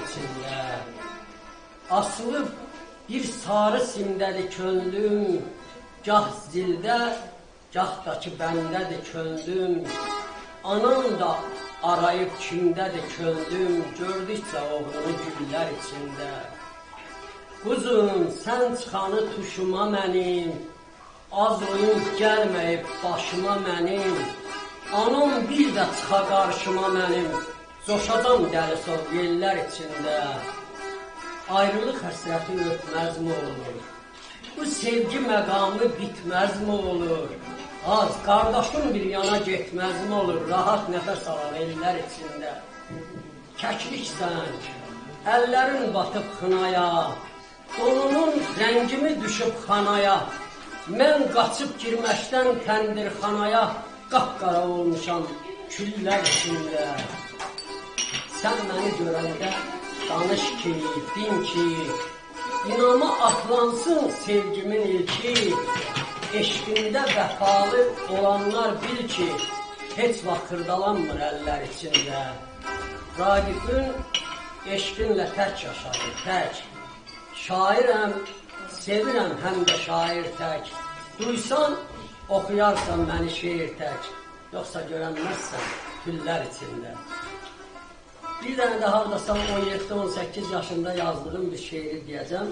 içində. Asılıb bir sarı simdədir könlüm, gah zildə, gah da ki bəndədir könlüm. Anam da arayıb kimdədir könlüm, gördükcə oğlunu güllər içində. Quzum, sən çıxanı tuşuma mənim, az oyun gəlməyib başıma mənim. Anam bir də çıxa qarşıma mənim, coşacam dəli soğ yellər içində. Ayrılıq həsrəti ötməz mi olur? Bu sevgi məqamı bitməz mi olur? Az, qardaşın bir yana getməz mi olur? Rahat nəfəs alar ellər içində. Kəkliksən, əllərin batıb xınaya, donunun rəngimi düşüb xanaya. Mən qaçıb girməkdən təndirxanaya, qapqara olmuşam küllər içində. Sən məni görəndə danış ki, din ki, inama atlansın sevgimin ilki. Eşqində vəfalı olanlar bil ki, heç vaxt xırdalanmır əllər içində. Ragifin eşqinlə tək yaşayır, tək. Şairəm, sevirəm həm də şair tək. Duysan, oxuyarsan məni şeir tək. Yoxsa görənməzsən güllər içində. Bir dənə də hardasa 17-18 yaşında yazdığım bir şeiri deyəcəm.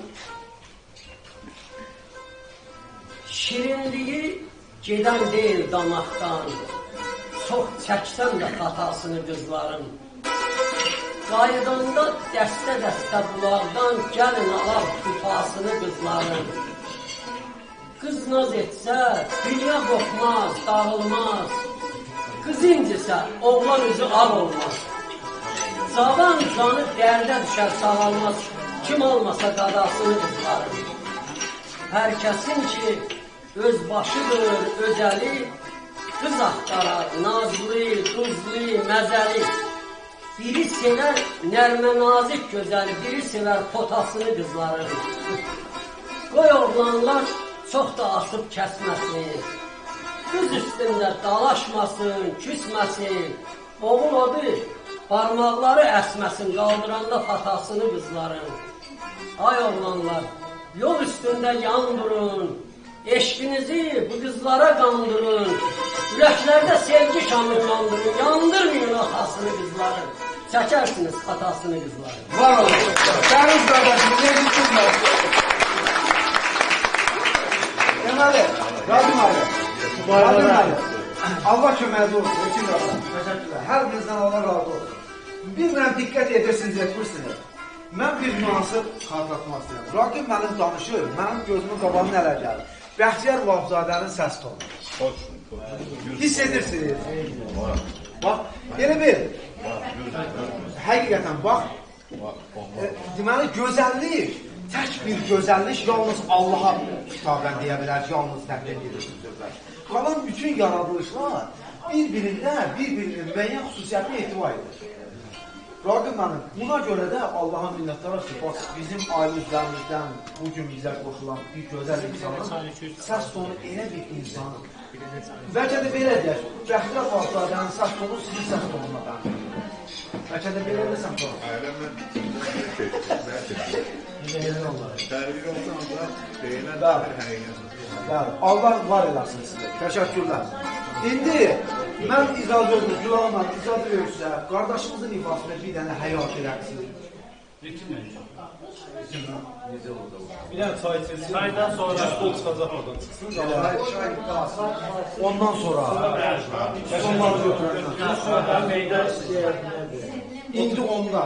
Şirinliyi gedən deyil damaqdan, çox çəksəm də xatasını qızların. Qayıdanda dəstə-dəstə bulaqdan, gəlin alaq tufasını qızların. Qız naz etsə, dünya qopmaz, dağılmaz. Qız incisə, oğlan üzü ağ olmaz. Cavan canı dərdə düşər, sağalmaz. Kim olmasa qadasını qızların. Hər kəsin ki, öz başıdır, özəli, qız axtarar, nazlı, duzlu, məzəli. Biri sevər nərmə nazik gözəli, biri sevər potasını qızların. Qoy oğlanlar çox da asıb kəsməsin, qız üstündə dalaşmasın, küsməsin. Oğul odur, parmaqları əsməsin, qaldıranda fatasını qızların. Ay oğlanlar, yol üstündə yan durun, eşqinizi bu qızlara qandırın. Ürəklərdə sevgi şamını yandırın, yandırmayın atasını qızların. Çəkərsiniz xatasını qızların. Var olun. Dəniz qardaşım, necə tutmaz? Deməli, Rabbim Ali. Rabbim Ali. Allah köməkli olsun. Ekin qardaşım. Təşəkkürlər. Hər birinizdən Allah razı olsun. Bilmirəm, diqqət edirsiniz, etmirsiniz. Mən bir nüansı xatırlatmaq istəyirəm. Raqib mənim danışır, mənim gözümün qabağına nələr gəlir. Bəxtiyar Vahabzadənin səs tonu. Hiss edirsiniz. Bax, elə bir. Həqiqətən, bax, deməli, gözəllik, tək bir gözəllik yalnız Allaha kitabən deyə bilər, yalnız təqdim edirsiniz sözlər. Qalan bütün yaradılışlar bir-birinin müəyyən xüsusiyyətini ehtiva edir. Raqib mənim, buna görə də Allaha minnətdarıq ki, bax, bizim ailəmizdən bugün bizə qoşulan bir gözəl insanın səs tonu elə bir insanın. Bəlkə də belə deyək, Bəxtiyar Vahabzadənin səs tonu sizin səs tonuna bəndir. Bəlkə də belə desəm sonra. Allah var eləsin sizə. Təşəkkürlər. İndi mən icazə olunur, Gülaman icazə verirsə, qardaşımızın ifasında bir dənə həyat eləksiniz. Bir dənə çay içəcək. Çaydan sonra stol çıxacaq oradan çıxsın. Ondan sonra onları götürürlər. İndi onda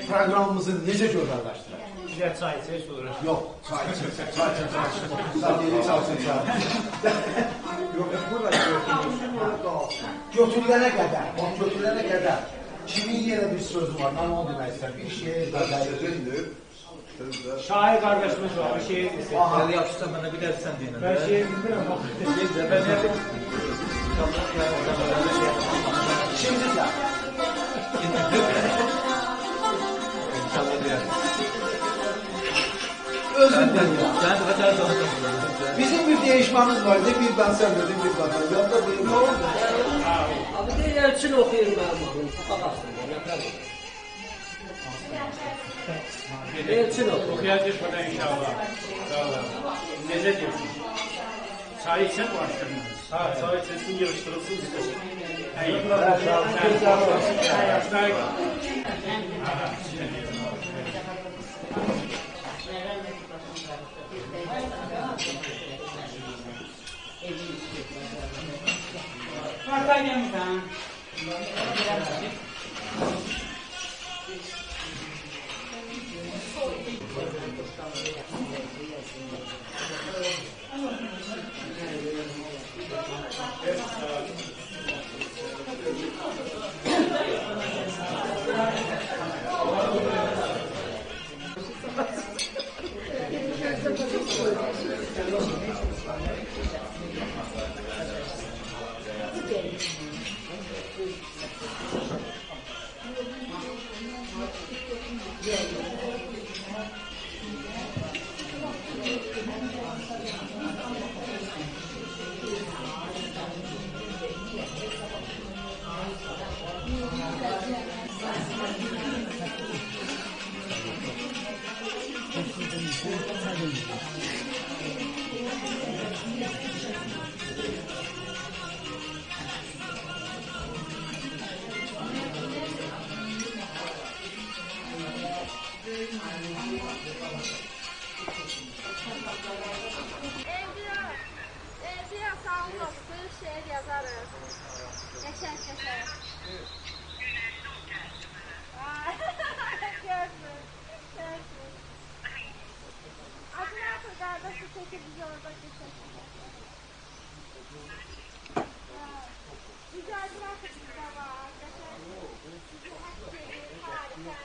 proqramımızı necə gözəlləşdirək? Bir dənə çay içək sonra. Yox, çay içək. Sən deyil, çay içək. Yox, burada götürülənə qədər, kimin yerə bir sözü var, mən onu demək istəyirəm. Bir şeir qəzəlidir. Şair qardaşımız var, bir şeir desin. Hələ yaxşısa mənə bir dərs sən deyinə. Ben şeir bilmirəm. Şimdi sən. Özün deyil. Bizim bir değişmemiz vardı, bir ben sen dedim, bir ben sen. Yadda değil, ne oldu? Abi de Elçin oxuyur mənim. Baxasın, nə qədər. Elçin otur. Oxuyacaq burada inşallah. Necə deyirsin? Çay içək başlayın. Ha, çay içilsin, yığışdırılsın istəsin. Marta gəlmişsən. Biraz sağlık olsun, şehir yazarız. Geçen geçer. Görsün, görsün. Adını atır kardeşi çekip bizi orada geçersin. Güzel bırakın bize var. Sizi hak edin, harika.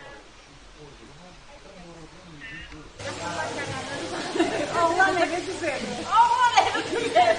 Allah nefesi verdi. Allah nefesi verdi.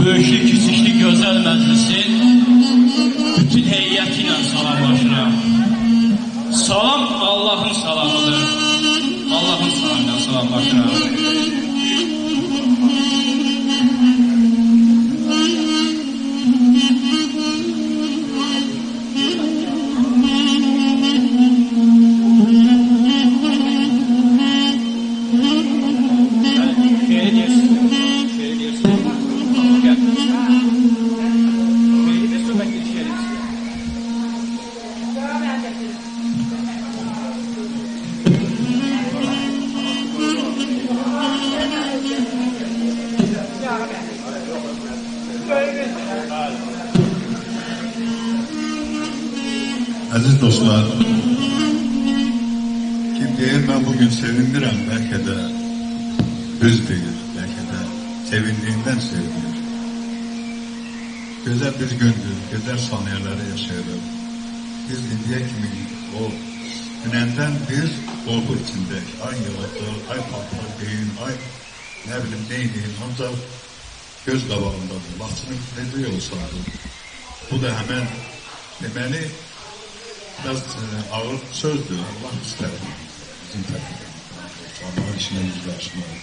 Böyüklü küçüklü gözəl məclisi bütün heyəti ilə salamlaşıram. Salam Allahın salamıdır. Allahın salamıyla salamlaşıram. Aziz dostlar, kim deyir ben bugün sevindirəm, belki de düz deyir, belki de sevindiğinden sevinir. Güzel bir gündür, güzel saniyeleri yaşayalım. Biz indiye kimi o dünenden bir korku içindeyiz. Ay yaladı, ay patlar deyin, ay ne bileyim deyin, ancak göz qabağındadır. Laçının necə olsaydı. Bu da hemen demeli biraz ağır sözdür. Allah ister bizim tarafımızdan. Allah'ın işine yüzleşmeyi.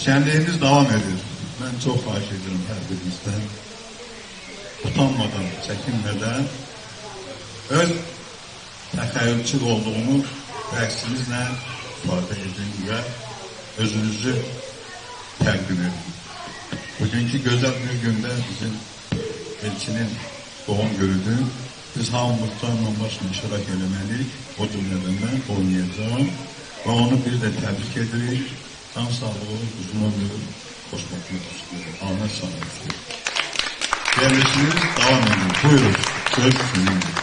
Şenliğimiz devam ediyor. Ben çok xahiş ediyorum her birinizden. Utanmadan, çekinmeden öz təxəyyülçü olduğunu rəqsinizlə ifadə edin və özünüzü təqdim edin. Bugünkü gözəl bir gündə bizim elçinin doğum günüdür. Biz hamımız canla başla iştirak eləməliyik. O cümlədən mən oynayacağım və onu bir də təbrik edirik. Can sağlığı, uzun ömür, xoşbəxtlik istəyir. Ahmet sağlığı. Yerleşiniz, devam edin. Buyurun. Söz sizindir.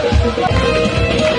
Thank you.